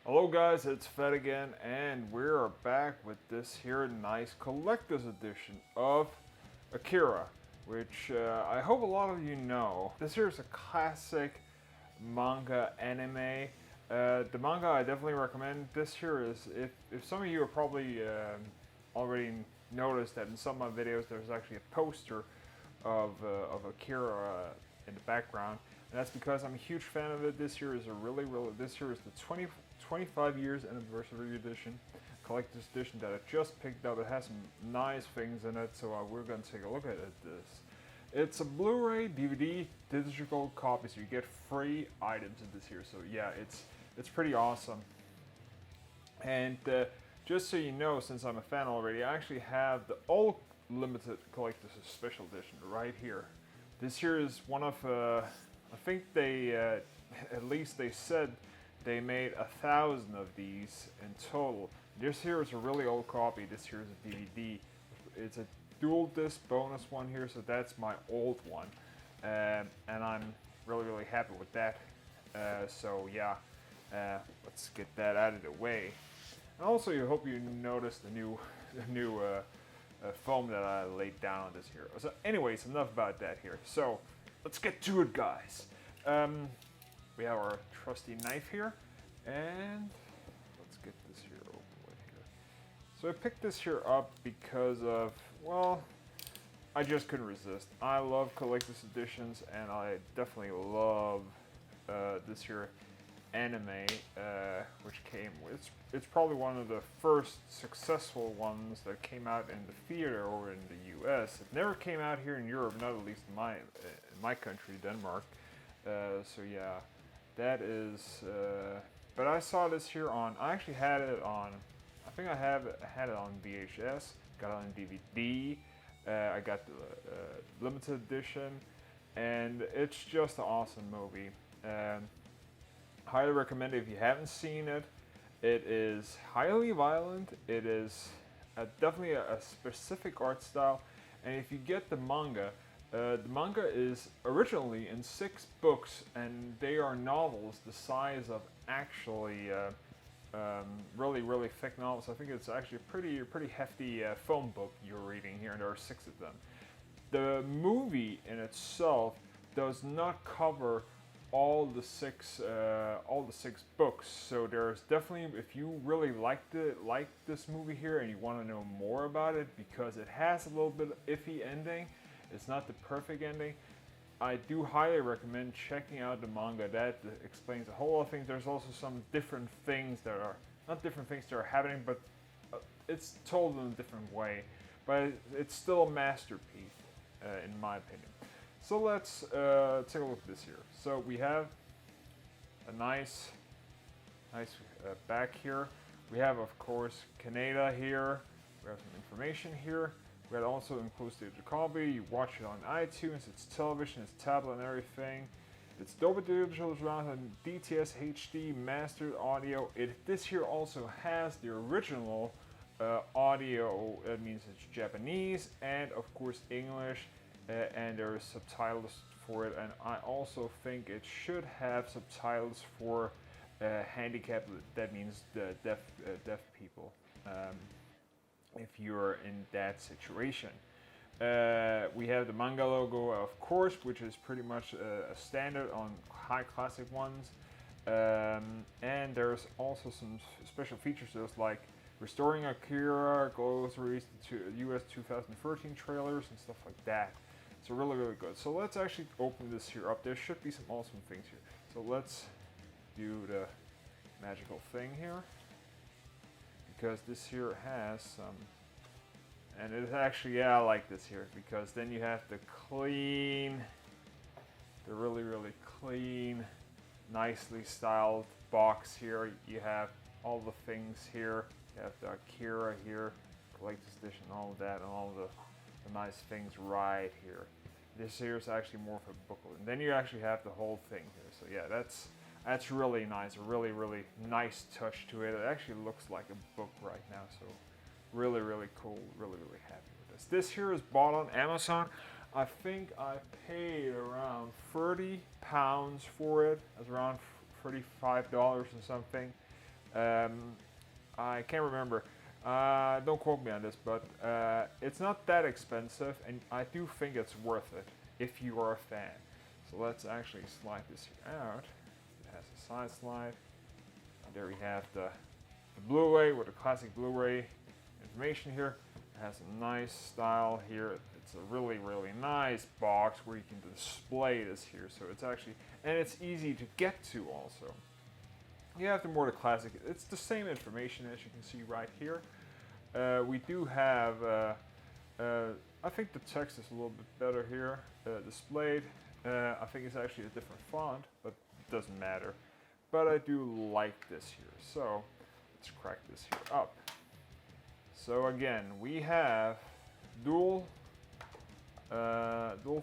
Hello guys, it's Fett again, and we're back with this here nice collector's edition of Akira, which I hope a lot of you know. This here is a classic manga anime. The manga I definitely recommend. This here is, if some of you have probably already noticed that in some of my videos there's actually a poster of Akira in the background. And that's because I'm a huge fan of it. This year is this year is the 25 years anniversary edition, collector's edition that I just picked up. It has some nice things in it, so we're going to take a look at this. It's a Blu-ray, DVD, digital copy, so you get free items in this here. So yeah, it's pretty awesome. And just so you know, since I'm a fan already, I actually have the old limited collector's special edition right here. This here is one of I think they, at least they said they made 1,000 of these in total. This here is a really old copy. This here is a DVD. It's a dual disc bonus one here, so that's my old one. And I'm really happy with that. So yeah, let's get that out of the way. And also, I hope you noticed the new foam that I laid down on this here. So anyways, enough about that here. So let's get to it, guys. We have our trusty knife here, and let's get this here open with here. So I picked this here up because of, well, I just couldn't resist. I love collector's editions, and I definitely love this here anime, which came with. It's probably one of the first successful ones that came out in the theater over in the US. It never came out here in Europe, not at least in my country, Denmark. So yeah, that is. But I saw this here on. I actually had it on. I think I had it on VHS. Got it on DVD. I got the limited edition, and it's just an awesome movie. Highly recommend it if you haven't seen it. It is highly violent. It is definitely a specific art style, and if you get the manga is originally in 6 books, and they are novels the size of actually really thick novels. I think it's actually a pretty hefty foam book you're reading here, and there are 6 of them. The movie in itself does not cover all the six books, so there's definitely, if you really like this movie here and you want to know more about it, because it has a little bit iffy ending, it's not the perfect ending, I do highly recommend checking out the manga. That explains a whole lot of things. There's also some different things that are not different things that are happening, but it's told in a different way, but it's still a masterpiece in my opinion. So let's take a look at this here. So we have a nice back here. We have, of course, Canada here. We have some information here. We have also inclusive the copy. You watch it on iTunes. It's television, it's tablet, and everything. It's Dolby Digital surround and DTS HD mastered audio. This here also has the original audio. That means it's Japanese and, of course, English. And there are subtitles for it, and I also think it should have subtitles for handicapped. That means the deaf people, if you're in that situation. We have the manga logo, of course, which is pretty much a standard on high classic ones, and there's also some special features. There's like restoring Akira, glosaries to US 2013 trailers and stuff like that. So really good. So let's actually open this here up. There should be some awesome things here. So let's do the magical thing here, because this here has some, and it's actually, yeah, I like this here, because then you have the clean, the really clean, nicely styled box here. You have all the things here. You have the Akira here, collector's edition, all of that, and all the nice things right here. This here is actually more of a booklet, and then you actually have the whole thing here. So yeah, that's really nice. A really nice touch to it. It actually looks like a book right now. So really cool. Really happy with this. This here is bought on Amazon. I think I paid around £30 for it. It's around $35 or something. I can't remember. Don't quote me on this, but it's not that expensive, and I do think it's worth it if you are a fan. So let's actually slide this here out. It has a side slide. And there we have the Blu-ray with the classic Blu-ray information here. It has a nice style here. It's a really, really nice box where you can display this here. So it's actually, and it's easy to get to also. You have the more the classic. It's the same information as you can see right here. We do have, I think the text is a little bit better here displayed. I think it's actually a different font, but it doesn't matter. But I do like this here. So let's crack this here up. So again, we have dual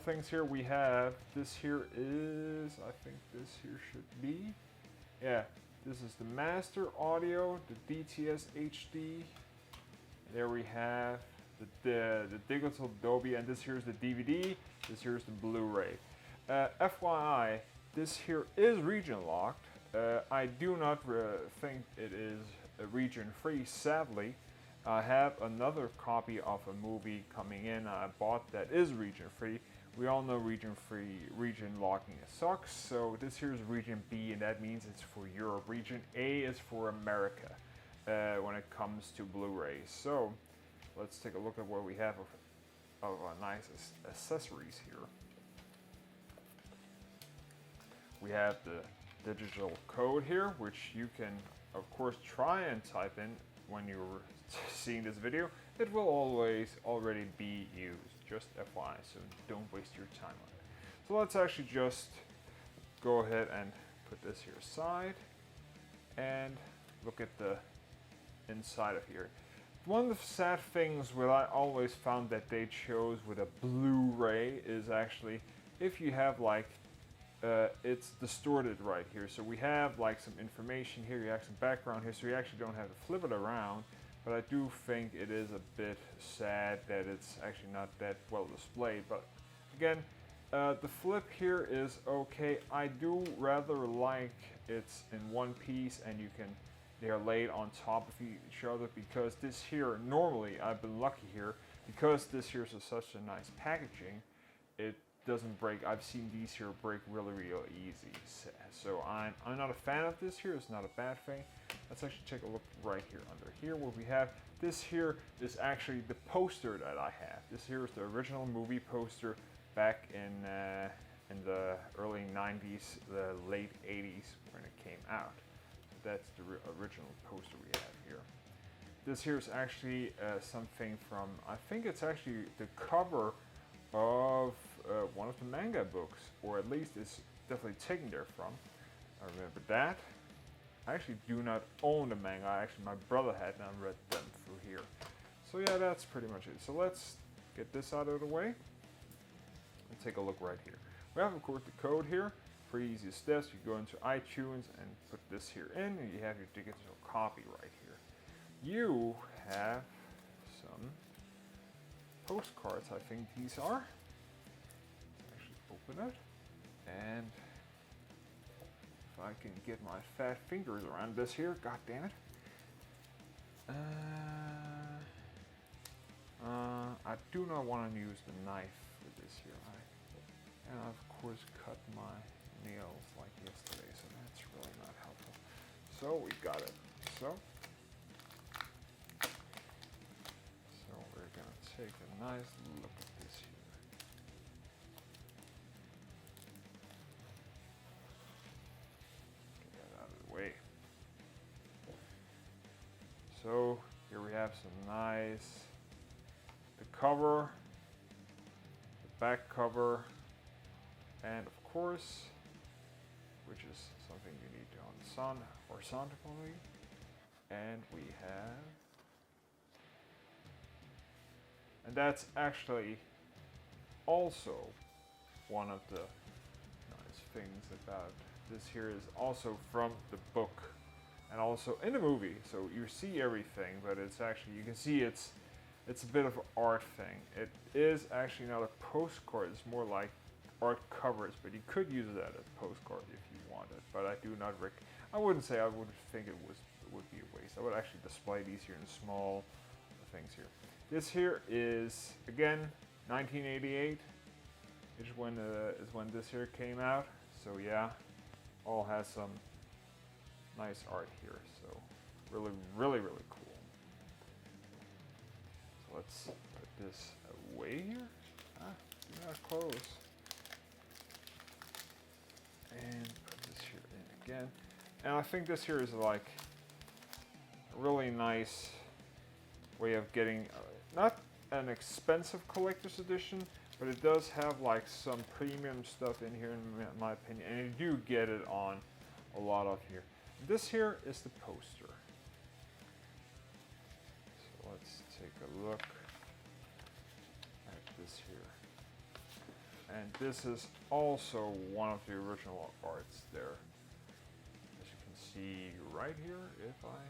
things here. We have this here is, I think this here should be, yeah, this is the master audio, the DTS HD. There we have the digital Dolby, and this here's the DVD. This here's the Blu-ray. FYI, this here is region locked. I do not think it is region free, sadly. I have another copy of a movie coming in I bought that is region free. We all know region locking sucks, so this here is region B, and that means it's for Europe. Region A is for America when it comes to Blu-ray. So let's take a look at what we have of nice accessories here. We have the digital code here, which you can of course try and type in when you're seeing this video. It will always already be used, just FYI, so don't waste your time on it. So let's actually just go ahead and put this here aside and look at the inside of here. One of the sad things what I always found that they chose with a Blu-ray is actually if you have like it's distorted right here. So we have like some information here, you have some background here, so you actually don't have to flip it around. But I do think it is a bit sad that it's actually not that well displayed. But again, the flip here is okay. I do rather like it's in one piece and they're laid on top of each other, because this here, normally I've been lucky here, because this here is such a nice packaging, it doesn't break. I've seen these here break really, really easy. So I'm not a fan of this here. It's not a bad thing. Let's actually take a look right here under here where we have this here is actually the poster that I have. This here is the original movie poster back in the early 90s, the late 80s when it came out. That's the original poster we have here. This here is actually something from, I think it's actually the cover of one of the manga books, or at least it's definitely taken there from. I remember that. I actually do not own the manga. Actually, my brother had, and I read them through here. So yeah, that's pretty much it. So let's get this out of the way and take a look right here. We have, of course, the code here. Pretty easy steps. You go into iTunes and put this here in, and you have your digital copy right here. You have some postcards, I think these are. Let's actually open it, and if I can get my fat fingers around this here, god damn it. I do not want to use the knife for this here. And I, of course, cut my nails like yesterday, so that's really not helpful. So we got it. So we're gonna take a nice look at this here. Get that out of the way. So here we have some nice, the cover, the back cover, and of course, which is something you need to on the sun horizontally, and we have, and that's actually also one of the nice things about this here is also from the book and also in the movie. So you see everything, but it's actually, you can see it's a bit of an art thing. It is actually not a postcard, it's more like art covers, but you could use it as a postcard if you wanted, but I do not I wouldn't say I would think it would I would actually display these here in small things here. This here is, again, 1988 is when this here came out. So yeah, all has some nice art here. So really, really, really cool. So let's put this away here. Do not close. And put this here in again. And I think this here is like a really nice way of getting, not an expensive collector's edition, but it does have like some premium stuff in here in my opinion, and you do get it on a lot of here. This here is the poster. So let's take a look at this here. And this is also one of the original arts there. As you can see right here, if I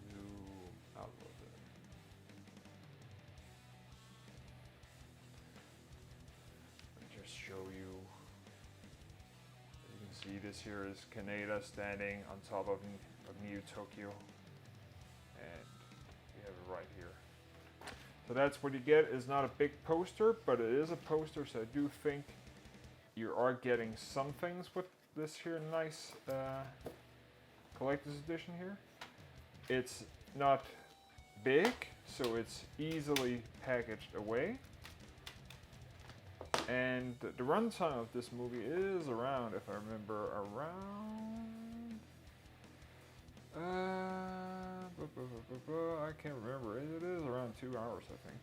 zoom out a little bit. Let me just show you. You can see this here is Kaneda standing on top of New Tokyo. And we have it right here. So that's what you get. Is not a big poster, but it is a poster, so I do think you are getting some things with this here nice collector's edition here. It's not big, so it's easily packaged away. And the runtime of this movie is around, if I remember, I can't remember. It is around 2 hours, I think,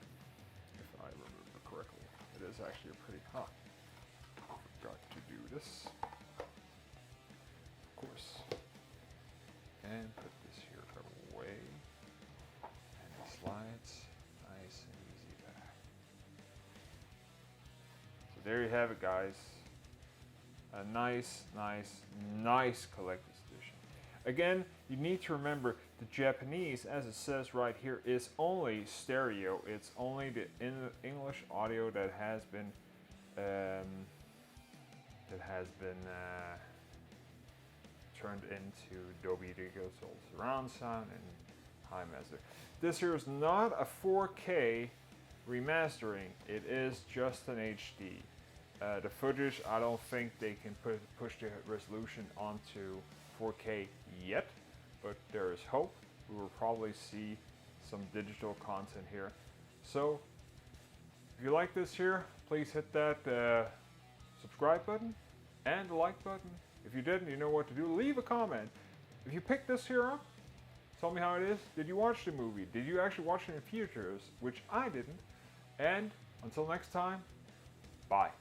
if I remember correctly. It is actually a pretty hot. Forgot to do this, of course, and put this here away. And it slides nice and easy back. So there you have it, guys. A nice, nice, nice collector's edition. Again, you need to remember the Japanese, as it says right here, is only stereo. It's only the English audio that has been turned into Dolby Digital surround sound and high master. This here is not a 4K remastering. It is just an HD. The footage, I don't think they can push the resolution onto 4K yet, but there is hope. We will probably see some digital content here. So if you like this here, please hit that subscribe button and the like button. If you didn't, you know what to do. Leave a comment. If you picked this here up, tell me how it is. Did you watch the movie? Did you actually watch it in theaters? Which I didn't. And until next time, bye.